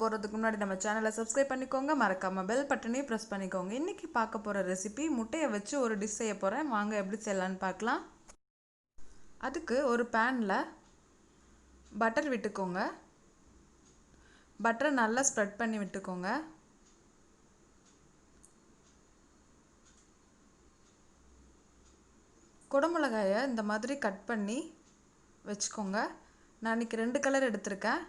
போகிறதுக்கு முன்னாடி நம்ம சேனலை சப்ஸ்கிரைப் பண்ணிக்கோங்க, மறக்காமல் பெல் பட்டனையும் ப்ரெஸ் பண்ணிக்கோங்க. இன்றைக்கி பார்க்க போகிற ரெசிபி முட்டையை வச்சு ஒரு டிஷ் செய்ய போகிறேன். வாங்க எப்படி செய்யலான்னு பார்க்கலாம். அதுக்கு ஒரு பேனில் பட்டர் விட்டுக்கோங்க. பட்டரை நல்லா ஸ்ப்ரெட் பண்ணி விட்டுக்கோங்க. குடமிளகாயை இந்த மாதிரி கட் பண்ணி வச்சுக்கோங்க. நான் இன்றைக்கி 2 கலர் எடுத்திருக்கேன்.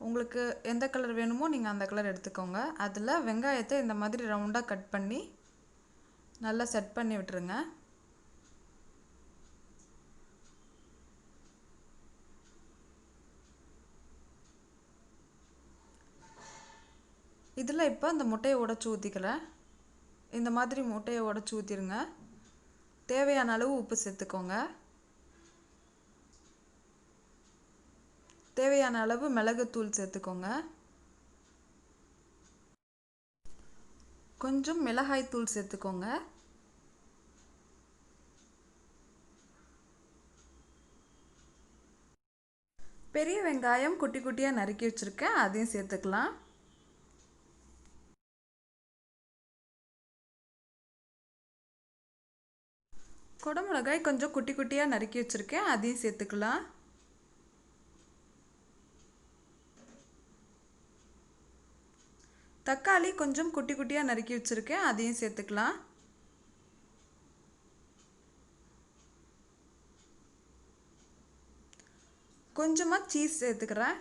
உங்களுக்கு எந்த கலர் வேணுமோ நீங்கள் அந்த கலர் எடுத்துக்கோங்க. அதில் வெங்காயத்தை இந்த மாதிரி ரவுண்டாக கட் பண்ணி நல்லா செட் பண்ணி விட்டுருங்க. இதில் இப்போ இந்த முட்டையை உடைச்சி ஊற்றிக்கிறேன். இந்த மாதிரி முட்டையை உடைச்சி ஊற்றிடுங்க. தேவையான அளவு உப்பு சேர்த்துக்கோங்க. தேவையான அளவு மிளகுத்தூள் சேர்த்துக்கோங்க. கொஞ்சம் மிளகாய் தூள் சேர்த்துக்கோங்க. பெரிய வெங்காயம் குட்டி குட்டியாக நறுக்கி வச்சுருக்கேன், அதையும் சேர்த்துக்கலாம். குடமிளகாய் கொஞ்சம் குட்டி குட்டியாக நறுக்கி வச்சுருக்கேன், அதையும் சேர்த்துக்கலாம். தக்காளி கொஞ்சம் குட்டி குட்டியாக நறுக்கி வச்சுருக்கேன், அதையும் சேர்த்துக்கலாம். கொஞ்சமாக சீஸ் சேர்த்துக்கிறேன்.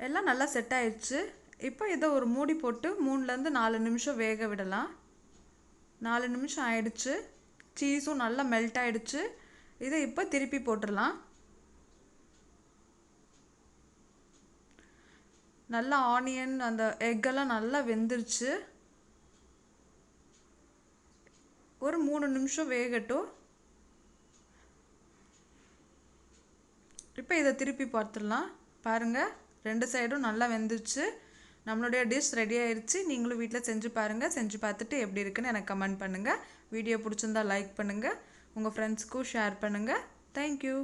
எல்லாம் நல்லா செட் ஆயிடுச்சு. இப்போ இதை ஒரு மூடி போட்டு 3லேருந்து 4 நிமிஷம் வேக விடலாம். 4 நிமிஷம் ஆயிடுச்சு. சீஸும் நல்லா மெல்ட் ஆயிடுச்சு. இதை இப்போ திருப்பி போட்டுடலாம். நல்லா ஆனியன் அந்த எக்கெல்லாம் நல்லா வெந்துருச்சு. ஒரு 3 நிமிஷம் வேகட்டும். இப்போ இதை திருப்பி பார்த்துடலாம். பாருங்கள், 2 சைடும் நல்லா வெந்துருச்சு. நம்மளுடைய டிஷ் ரெடி ஆயிடுச்சு. நீங்களும் வீட்டில் செஞ்சு பாருங்கள். செஞ்சு பார்த்துட்டு எப்படி இருக்குன்னு எனக்கு கமெண்ட் பண்ணுங்கள். வீடியோ பிடிச்சிருந்தா லைக் பண்ணுங்கள். உங்கள் ஃப்ரெண்ட்ஸ்க்கும் ஷேர் பண்ணுங்கள். தேங்க்யூ.